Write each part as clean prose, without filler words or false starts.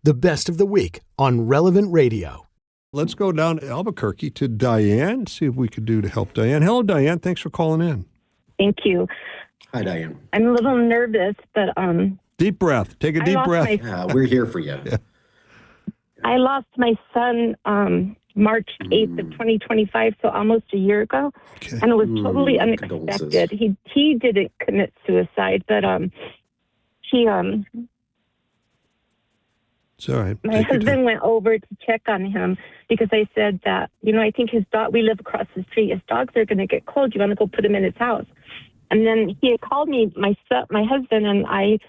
the best of the week on Relevant Radio. Let's go down to Albuquerque to Diane, see if we could do to help Diane. Hello, Diane. Thanks for calling in. Thank you. Hi, Diane. I'm a little nervous, but deep breath. Take a deep breath. We're here for you. Yeah. I lost my son March 8th of 2025, so almost a year ago. Okay. And it was totally unexpected. He didn't commit suicide, but he It's all right. my husband went over to check on him because I said that, I think his dog, we live across the street, his dogs are going to get cold. You want to go put him in his house? And then he had called me, my husband, and I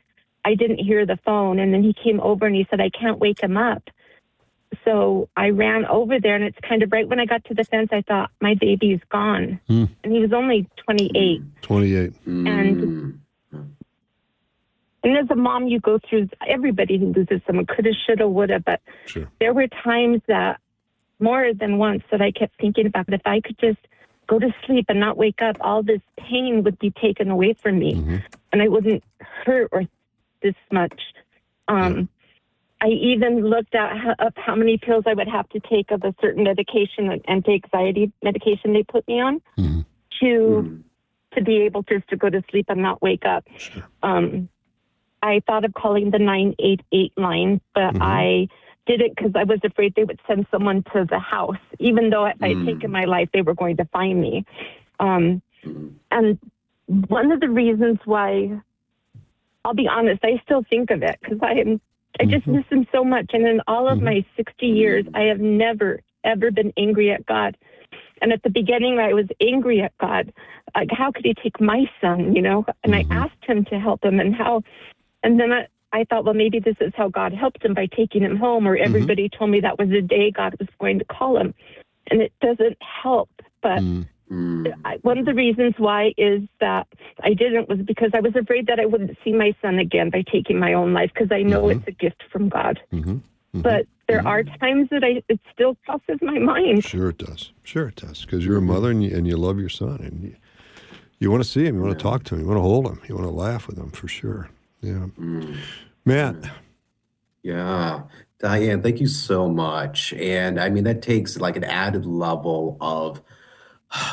didn't hear the phone. And then he came over and he said, I can't wake him up. So I ran over there, and it's kind of right when I got to the fence, I thought, my baby is gone. And he was only 28. 28. And as a mom, you go through, everybody who loses someone, coulda, shoulda, woulda, but Sure. There were times that, more than once, that I kept thinking about, if I could just go to sleep and not wake up, all this pain would be taken away from me, and I wouldn't hurt or this much. I even looked up how many pills I would have to take of a certain medication, an anti-anxiety medication they put me on, to be able just to go to sleep and not wake up. Sure. I thought of calling the 988 line, but I didn't because I was afraid they would send someone to the house. Even though if I had taken my life, they were going to find me. And one of the reasons why, I'll be honest, I still think of it because I just miss him so much. And in all of my 60 years, I have never, ever been angry at God. And at the beginning, I was angry at God. Like, how could he take my son, And I asked him to help him and then I thought, well, maybe this is how God helped him by taking him home, or everybody told me that was the day God was going to call him. And it doesn't help. But one of the reasons why is that I didn't was because I was afraid that I wouldn't see my son again by taking my own life, because I know it's a gift from God. But there are times that it still crosses my mind. Sure it does. Because you're a mother and you love your son, and you want to see him, you want to talk to him, you want to hold him, you want to laugh with him, for sure. Yeah. Matt. Yeah. Diane, thank you so much. And I mean, that takes like an added level of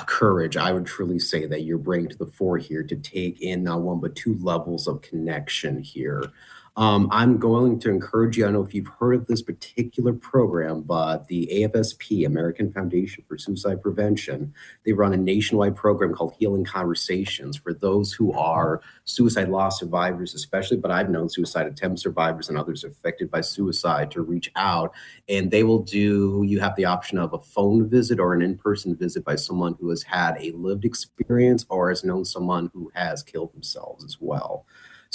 courage. I would truly say that you're bringing to the fore here to take in not one, but two levels of connection here. I'm going to encourage you, I don't know if you've heard of this particular program, but the AFSP, American Foundation for Suicide Prevention, they run a nationwide program called Healing Conversations for those who are suicide loss survivors especially, but I've known suicide attempt survivors and others affected by suicide to reach out, and they will you have the option of a phone visit or an in-person visit by someone who has had a lived experience or has known someone who has killed themselves as well.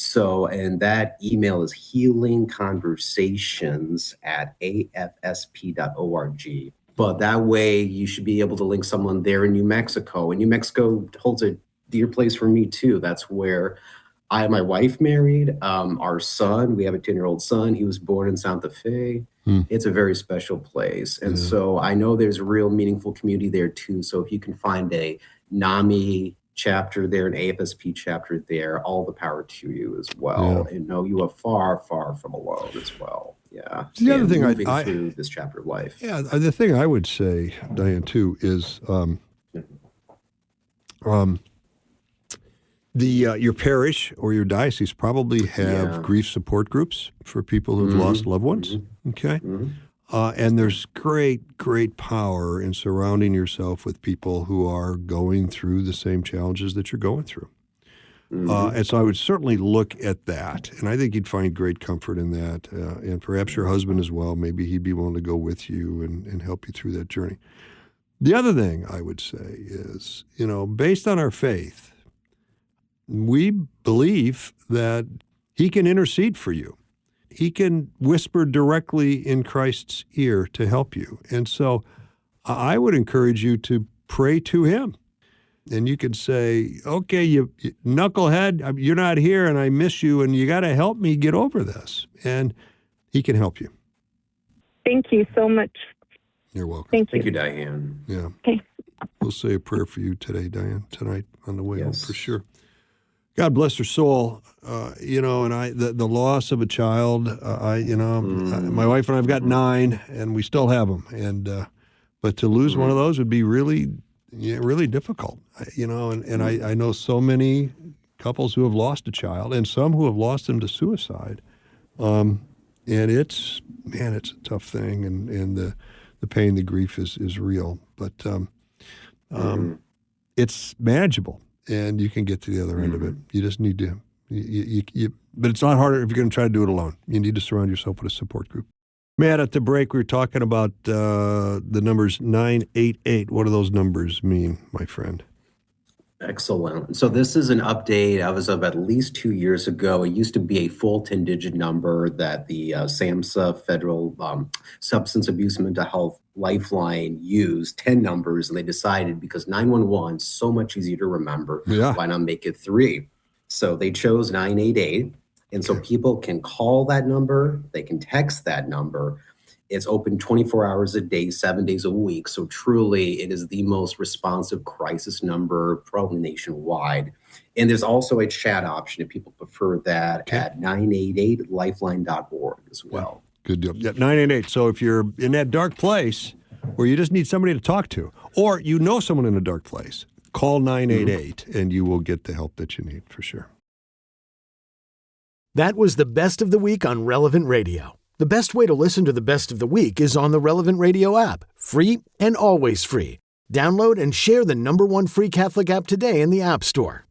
So, and that email is healingconversations@afsp.org. But that way you should be able to link someone there in New Mexico. And New Mexico holds a dear place for me too. That's where I and my wife married. Our son, we have a 10-year-old son. He was born in Santa Fe. It's a very special place. And so I know there's a real meaningful community there too. So if you can find a NAMI chapter there, an AFSP chapter there, all the power to you as well. And know you are far, far from alone as well. Yeah. The other thing I through this chapter of life. Yeah. The thing I would say, Diane, too, is your parish or your diocese probably have grief support groups for people who've lost loved ones. Okay. And there's great power in surrounding yourself with people who are going through the same challenges that you're going through. And so I would certainly look at that. And I think you'd find great comfort in that. And perhaps your husband as well. Maybe he'd be willing to go with you and help you through that journey. The other thing I would say is, based on our faith, we believe that he can intercede for you. He can whisper directly in Christ's ear to help you. And so I would encourage you to pray to him. And you could say, okay, you knucklehead, you're not here and I miss you and you got to help me get over this. And he can help you. Thank you so much. You're welcome. Thank you. Thank you, Diane. Yeah. Okay. We'll say a prayer for you today, Diane, tonight on the way home for sure. God bless her soul. And the loss of a child. My wife and I've got 9, and we still have them. And but to lose one of those would be really, really difficult. I know so many couples who have lost a child, and some who have lost them to suicide. And it's a tough thing, and the pain, the grief is real. But it's manageable, and you can get to the other end of it. You just need to. But it's not harder if you're going to try to do it alone. You need to surround yourself with a support group. Matt, at the break, we were talking about the numbers 988. What do those numbers mean, my friend? Excellent. So this is an update as of at least 2 years ago. It used to be a full 10-digit number that the SAMHSA, Federal Substance Abuse Mental Health Lifeline, used 10 numbers, and they decided because 911 is so much easier to remember, why not make it 3? So they chose 988, and so people can call that number, they can text that number. It's open 24 hours a day, 7 days a week. So truly, it is the most responsive crisis number, probably nationwide. And there's also a chat option if people prefer that at 988lifeline.org as well. Good deal. Yeah, 988. So if you're in that dark place where you just need somebody to talk to, or you know someone in a dark place, call 988 and you will get the help that you need for sure. That was the best of the week on Relevant Radio. The best way to listen to the best of the week is on the Relevant Radio app. Free and always free. Download and share the #1 free Catholic app today in the App Store.